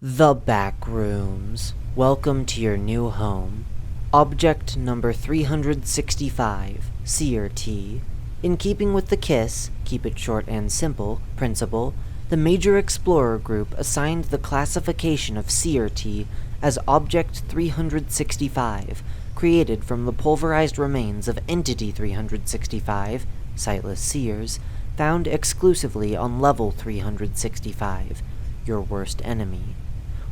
The Backrooms. Welcome to your new home. Object number 365, Seer T. In keeping with the KISS, keep it short and simple, principle, the Major Explorer Group assigned the classification of Seer T as Object 365, created from the pulverized remains of Entity 365, sightless seers, found exclusively on level 365, your worst enemy.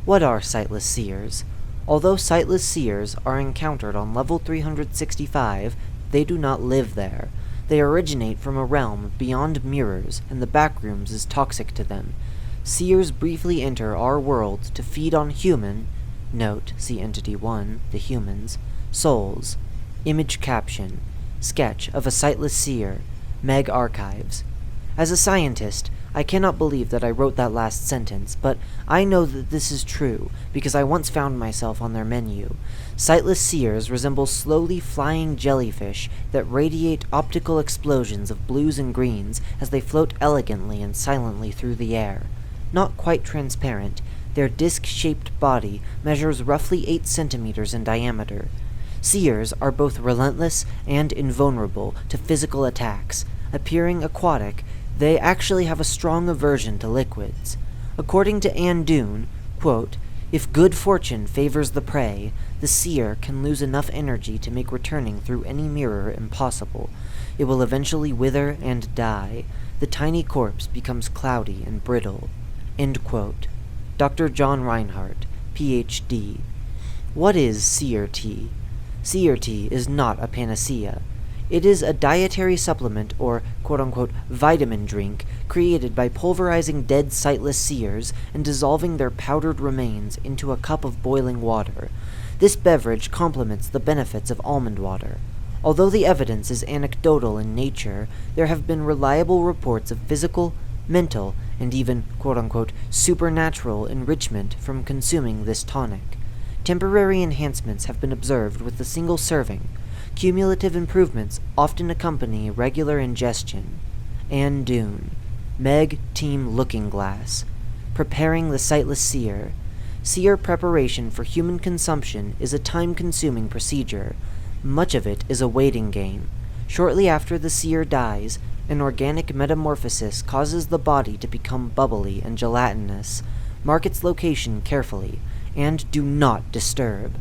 What are sightless seers? Although sightless seers are encountered on level 365, they do not live there. They originate from a realm beyond mirrors, and the Backrooms is toxic to them. Seers briefly enter our world to feed on human, note, see Entity 1, the humans, souls. Image caption, sketch of a sightless seer, Meg Archives. As a scientist, I cannot believe that I wrote that last sentence, but I know that this is true, because I once found myself on their menu. Sightless seers resemble slowly flying jellyfish that radiate optical explosions of blues and greens as they float elegantly and silently through the air. Not quite transparent, their disc-shaped body measures roughly 8 centimeters in diameter. Seers are both relentless and invulnerable to physical attacks. Appearing aquatic, they actually have a strong aversion to liquids. According to Anne Doone, quote, "If good fortune favors the prey, the seer can lose enough energy to make returning through any mirror impossible. It will eventually wither and die. The tiny corpse becomes cloudy and brittle." End quote. Dr. John Reinhardt, Ph.D. What is Seer Tea? Seer Tea is not a panacea. It is a dietary supplement or quote-unquote vitamin drink created by pulverizing dead sightless seers and dissolving their powdered remains into a cup of boiling water. This beverage complements the benefits of almond water. Although the evidence is anecdotal in nature, there have been reliable reports of physical, mental, and even quote-unquote supernatural enrichment from consuming this tonic. Temporary enhancements have been observed with a single serving. Cumulative improvements often accompany regular ingestion. Anne Doone, Meg Team Looking Glass. Preparing the sightless seer. Seer preparation for human consumption is a time-consuming procedure. Much of it is a waiting game. Shortly after the seer dies, an organic metamorphosis causes the body to become bubbly and gelatinous. Mark its location carefully, and do not disturb.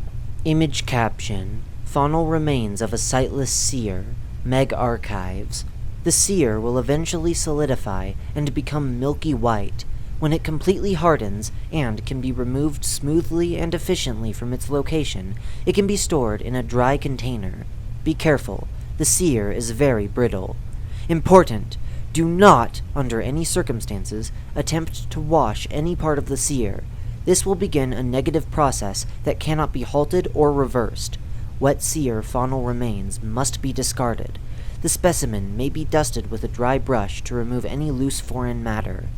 Image caption, Faunal remains of a sightless seer, Meg Archives. The seer will eventually solidify and become milky white. When it completely hardens and can be removed smoothly and efficiently from its location, it can be stored in a dry container. Be careful, the seer is very brittle. Important! Do not, under any circumstances, attempt to wash any part of the seer. This will begin a negative process that cannot be halted or reversed. Wet seer faunal remains must be discarded. The specimen may be dusted with a dry brush to remove any loose foreign matter.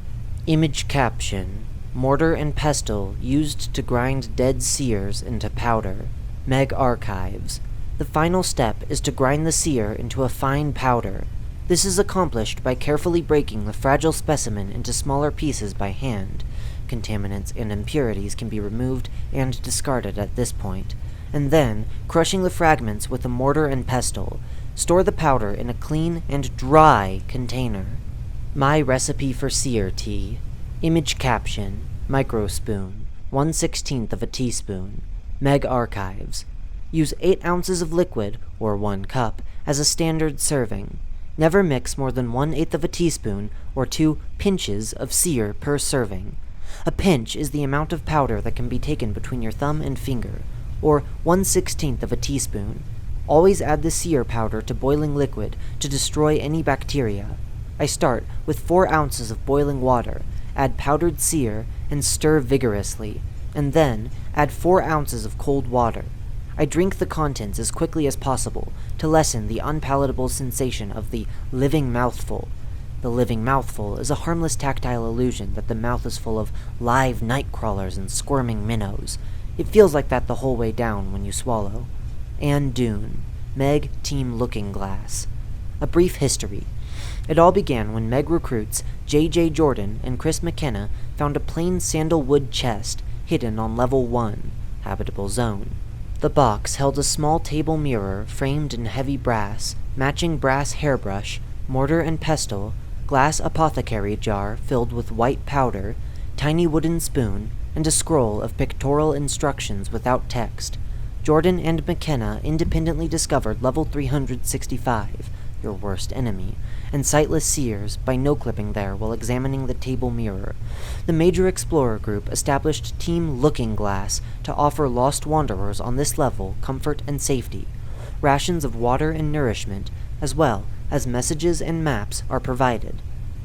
Image caption, Mortar and pestle used to grind dead seers into powder. Meg Archives. The final step is to grind the seer into a fine powder. This is accomplished by carefully breaking the fragile specimen into smaller pieces by hand. Contaminants and impurities can be removed and discarded at this point, and then crushing the fragments with a mortar and pestle. Store the powder in a clean and dry container. My recipe for seer tea. Image caption, MicroSpoon, 1/16 of a teaspoon. Meg Archives. Use 8 ounces of liquid, or 1 cup, as a standard serving. Never mix more than 1/8 of a teaspoon or 2 pinches of seer per serving. A pinch is the amount of powder that can be taken between your thumb and finger, or 1/16 of a teaspoon. Always add the seer powder to boiling liquid to destroy any bacteria. I start with 4 ounces of boiling water, add powdered seer, and stir vigorously, and then add 4 ounces of cold water. I drink the contents as quickly as possible to lessen the unpalatable sensation of the living mouthful. The living mouthful is a harmless tactile illusion that the mouth is full of live night crawlers and squirming minnows. It feels like that the whole way down when you swallow. Anne Doone, Meg Team Looking Glass. A brief history. It all began when Meg recruits J.J. Jordan and Chris McKenna found a plain sandalwood chest hidden on level 1, habitable zone. The box held a small table mirror framed in heavy brass, matching brass hairbrush, mortar and pestle, glass apothecary jar filled with white powder, tiny wooden spoon, and a scroll of pictorial instructions without text. Jordan and McKenna independently discovered level 365, your worst enemy, and sightless seers by no-clipping there while examining the table mirror. The Major Explorer Group established Team Looking Glass to offer lost wanderers on this level comfort and safety. Rations of water and nourishment, as well as messages and maps, are provided.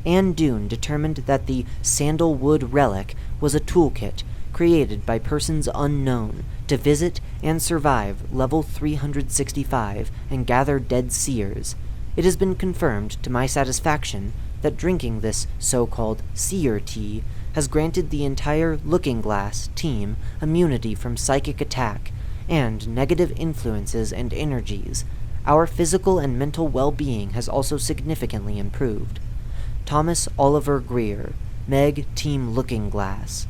Anne Dune determined that the Sandalwood Relic was a toolkit created by persons unknown to visit and survive level 365 and gather dead seers. It has been confirmed to my satisfaction that drinking this so-called seer tea has granted the entire Looking Glass team immunity from psychic attack and negative influences and energies. Our physical and mental well-being has also significantly improved. Thomas Oliver Greer, Meg Team Looking Glass.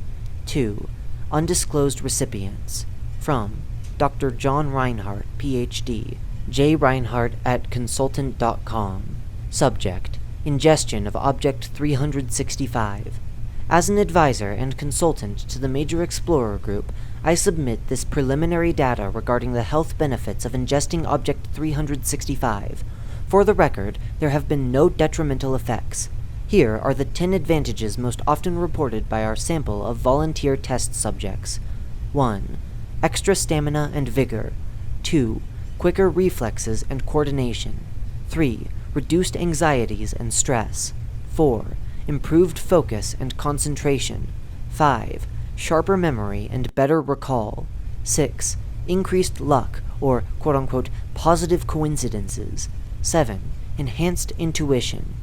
2. Undisclosed recipients. From Dr. John Reinhardt, Ph.D., jreinhardt@consultant.com. Subject: Ingestion of Object 365. As an advisor and consultant to the Major Explorer Group, I submit this preliminary data regarding the health benefits of ingesting Object 365. For the record, there have been no detrimental effects. Here are the 10 advantages most often reported by our sample of volunteer test subjects. 1. Extra stamina and vigor. 2. Quicker reflexes and coordination. 3. Reduced anxieties and stress. 4. Improved focus and concentration. 5. Sharper memory and better recall. 6. Increased luck, or quote-unquote positive coincidences. 7. Enhanced intuition.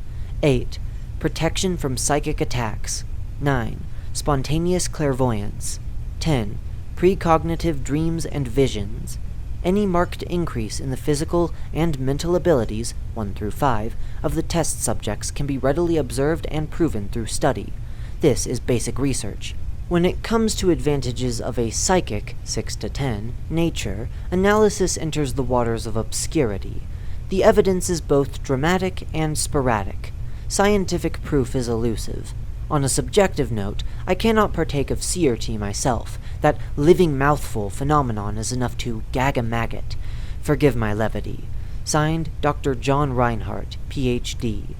8. Protection from psychic attacks. 9. Spontaneous clairvoyance. 10. Precognitive dreams and visions. Any marked increase in the physical and mental abilities, 1 through 5, of the test subjects can be readily observed and proven through study. This is basic research. When it comes to advantages of a psychic, 6 to 10, nature, analysis enters the waters of obscurity. The evidence is both dramatic and sporadic. Scientific proof is elusive. On a subjective note, I cannot partake of seer tea myself. That living mouthful phenomenon is enough to gag a maggot. Forgive my levity. Signed, Dr. John Reinhardt, Ph.D.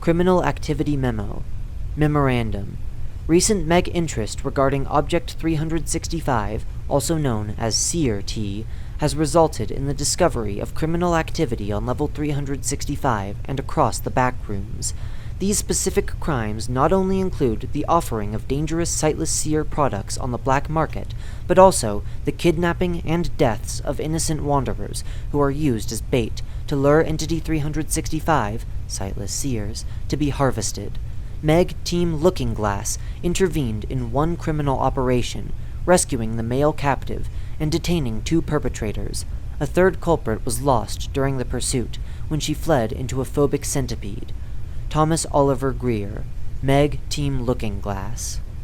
Criminal Activity Memo. Memorandum. Recent Meg interest regarding Object 365, also known as Seer tea, has resulted in the discovery of criminal activity on level 365 and across the Backrooms. These specific crimes not only include the offering of dangerous sightless seer products on the black market, but also the kidnapping and deaths of innocent wanderers who are used as bait to lure Entity 365, sightless seers, to be harvested. Meg Team Looking Glass intervened in one criminal operation, rescuing the male captive and detaining 2 perpetrators. A third culprit was lost during the pursuit when she fled into a phobic centipede. Thomas Oliver Greer, Meg Team Looking Glass.